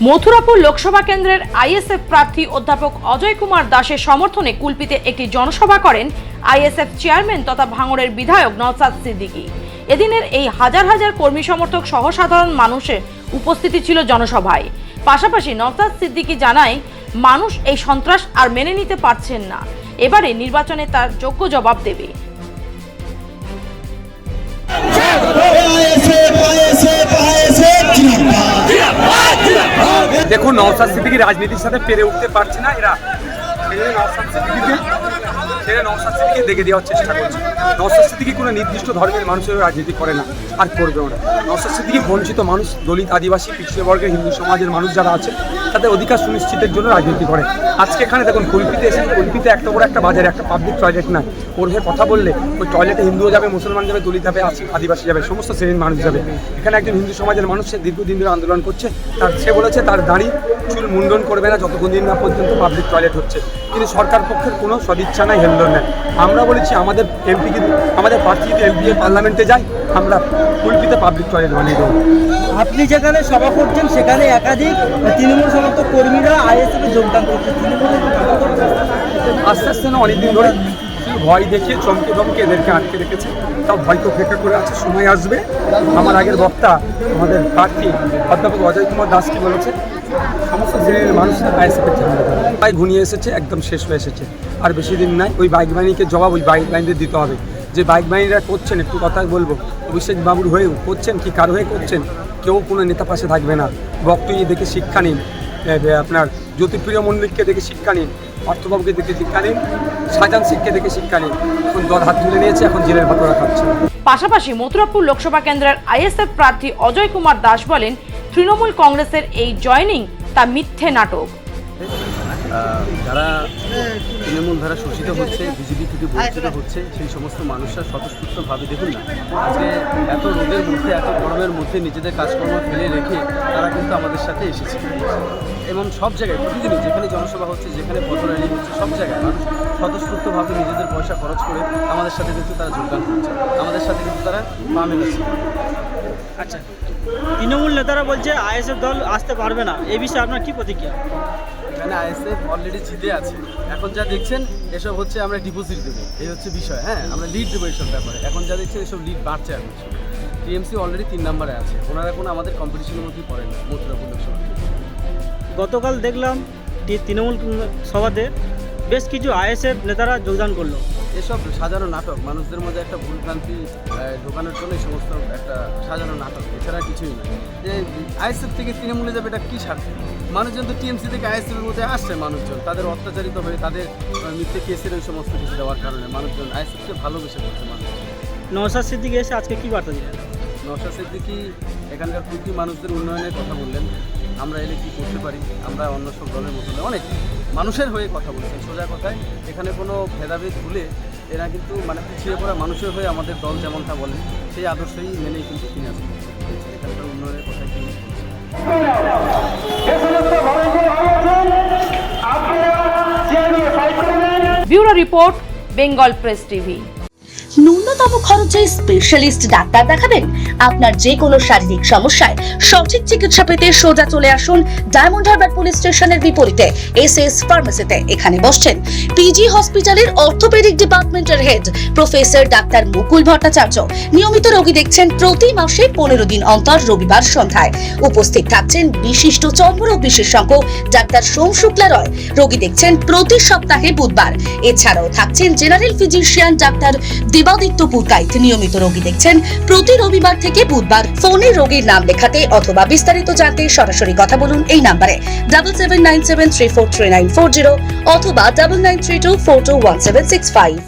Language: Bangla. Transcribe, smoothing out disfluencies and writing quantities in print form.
মথুরাপুর লোকসভা কেন্দ্রের আইএসএফ প্রার্থী অধ্যাপক অজয় কুমার দাসের সমর্থনে কুলপিতে একটি জনসভা করেন আইএসএফ চেয়ারম্যান তথা ভাঙড়ের বিধায়ক নওশাদ সিদ্দিকী। এদিনের এই হাজার হাজার কর্মী সমর্থক সহ সাধারণ মানুষের উপস্থিতি ছিল জনসভায়। পাশাপাশি নওশাদ সিদ্দিকী জানায়, মানুষ এই সন্ত্রাস আর মেনে নিতে পারছেন না, এবারে নির্বাচনে তার যোগ্য জবাব দেবে। দেখুন, নওশাদ সিদ্দিকী রাজনীতির সাথে পেরে উঠতে পারছে না। এরা নওশাদ সিদ্দিকী দেখে দেওয়ার চেষ্টা করছে। নওশাদ সিদ্দিকী কোনো নির্দিষ্ট ধর্মের মানুষের রাজনীতি করে না, আর করবেও না। নওশাদ সিদ্দিকী বঞ্চিত মানুষ, দলিত, আদিবাসী, পিছিয়ে বর্গের হিন্দু সমাজের মানুষ যারা আছে তাদের অধিকার সুনিশ্চিতের জন্য রাজনীতি করে। আজকে এখানে দেখুন, কুলপিতে এসে কুলপিতে একটা বড় একটা বাজারে একটা পাবলিক টয়লেট না, ওর হয়ে কথা বললে ওই টয়লেটে হিন্দুও যাবে, মুসলমান যাবে, দলিত যাবে, আদিবাসী যাবে, সমস্ত শ্রেণীর মানুষ যাবে। এখানে একজন হিন্দু সমাজের মানুষ, সে দীর্ঘদিন ধরে আন্দোলন করছে। সে বলেছে তার দাড়ি চুল মুন্ডন করবে না যতক্ষণ দিন না পর্যন্ত পাবলিক টয়লেট হচ্ছে। কিন্তু সরকার পক্ষের কোনো সদিচ্ছা নাই, হেলদোল নেই। আমরা বলেছি আমাদের এমপি কিন্তু আমাদের প্রার্থী যদি এমপি পার্লামেন্টে যায়, আমরা কুলপিতে পাবলিক টয়লেট বানিয়ে দেবো। আপনি যেখানে সভা করছেন সেখানে একাধিক তৃণমূল সমর্থক কর্মীরা আইএসএফে যোগদান করছে। আস্তে আস্তে না, অনেকদিন ধরে ভয় দেখিয়ে চমকে ধমকে এদেরকে আটকে রেখেছে। তাও ভয়কে উপেক্ষা করে আছে, সময় আসবে। আমার আগের বক্তা আমাদের প্রার্থী অধ্যাপক অজয় কুমার দাস কি বলেছে, সমস্ত শ্রেণীর মানুষ আইএসএফের বাইক ঘনিয়ে এসেছে, একদম শেষ হয়ে এসেছে। আর বেশি দিন নাই, ওই বাইক বাহিনীকে জবাব ওই বাইক বাহিনীদের দিতে হবে। যে বাইক বাহিনীরা করছেন, একটু কথা বলবো, অভিষেক বাবুর হয়ে করছেন কি কার হয়ে করছেন, কেউ কোনো নেতা পাশে থাকবে না। বক্তব্য দেখে শিক্ষা নিন, আপনার জ্যোতিপ্রিয় মন্দিরকে দেখে শিক্ষা নিন, অর্থবাবুকে দেখে শিক্ষা নিন, শাহজাহান শেখকে দেখে শিক্ষা নিন। এখন দল হাত তুলে নিয়েছে, এখন জেলের ভাতরা খাচ্ছে। পাশাপাশি মথুরাপুর লোকসভা কেন্দ্রের আইএসএফ প্রার্থী অজয় কুমার দাস বলেন, তৃণমূল কংগ্রেসের এই জয়নিং তা মিথ্যে নাটক। যারা তৃণমূল ধারা শোষিত হচ্ছে, বিজেপি থেকে বঞ্চিত হচ্ছে, সেই সমস্ত মানুষরা স্বতঃস্ফূর্তভাবে দেখুন না, আজকে এত রোদের মধ্যে, এত গরমের মধ্যে নিজেদের কাজকর্ম ফেলে রেখে তারা কিন্তু আমাদের সাথে এসেছে। এবং সব জায়গায় প্রতিদিনই যেখানে জনসভা হচ্ছে, যেখানে পথরালি হচ্ছে, সব জায়গায় মানুষ স্বতঃস্ফূর্তভাবে নিজেদের পয়সা খরচ করে আমাদের সাথে কিন্তু তারা যোগদান করছে, আমাদের সাথে কিন্তু তারা পা মেলাচ্ছে। আচ্ছা, তৃণমূল নেতারা বলছে আইএসএফ দল আসতে পারবে না, এই বিষয়ে আপনার কী প্রতিক্রিয়া? এখানে আইএসএফ অলরেডি জিতে আছে। এখন যা দেখছেন এসব হচ্ছে আমরা ডিপোজিট দেবো, এই হচ্ছে বিষয়। হ্যাঁ, আমরা লিড দেবো এইসব ব্যাপারে। এখন যা দেখছেন এসব লিড বাড়ছে। এখন টিএমসি অলরেডি 3 নম্বরে আছে, ওনারা কোনো আমাদের কম্পিটিশনের মধ্যেই পড়ে না মথুরাপুর লোকসভা। গতকাল দেখলাম তৃণমূল সভাতে বেশ কিছু আইএসএফ নেতারা যোগদান করলো। এসব সাজানো নাটক, মানুষদের মধ্যে একটা ভুলভ্রান্তি ঢোকানোর জন্য এই সমস্ত একটা সাজানো নাটক, এছাড়া কিছুই নয়। যে আইএসএফ থেকে তৃণমূলে যাবে, এটা কী স্বার্থে? মানুষজন তো টিএমসি থেকে আইএসএফের মধ্যে আসছে, মানুষজন তাদের অত্যাচারিত হয়ে, তাদের মিথ্যে কেসের ওই সমস্ত কিছু দেওয়ার কারণে মানুষজন আইএসএফকে ভালোবেসে করছে। মানুষ নওশাদ সিদ্দিকী এসে আজকে কী বার্তা দিলেন? নওশাদ সিদ্দিকী এখানকার প্রতি মানুষদের উন্নয়নের কথা বললেন, আমরা এলে কী করতে পারি, আমরা অন্য সব দলের মতো অনেক মানুষের হয়ে কথা বলছেন। সোজা কথায় এখানে কোনো ভেদাভেদ ভুলে এরা কিন্তু পিছিয়ে পড়া মানুষের হয়ে আমাদের দল যেমনটা বলেন সেই আদর্শই মেনেই কিন্তু তিনি আসবেন। এখানকার উন্নয়নের কথাই তিনি বলছেন। Bureau report, Bengal press TV. ন্যূনতম খরচে স্পেশালিস্ট ডাক্তার দেখাবেন? আপনার যে কোনো শারীরিক সমস্যায় সঠিক চিকিৎসা পেতে সোজা চলে আসুন ডায়মন্ড হারবার পুলিশ স্টেশনের বিপরীতে এসএস ফার্মেসিতে। এখানে বসছেন পিজি হসপিটালের অর্থোপেডিক ডিপার্টমেন্টের হেড প্রফেসর ডাক্তার মুকুল ভট্টাচার্য। নিয়মিত রোগী দেখছেন প্রতি মাসে 15 দিন অন্তর রবিবার সন্ধ্যায়। উপস্থিত থাকছেন বিশিষ্ট চর্মরোগ বিশেষজ্ঞ ডাক্তার সোম শুক্লা রয়। রোগী দেখছেন প্রতি সপ্তাহে বুধবার। এছাড়াও থাকছেন general physician doctor Debaditya Purkait. নিয়মিত রোগী দেখছেন প্রতি রবিবার থেকে বুধবার। ফোনে রোগীর নাম লেখাতে অথবা বিস্তারিত জানতে সরাসরি কথা বলুন এই নম্বরে 7797343940 অথবা 9932421765।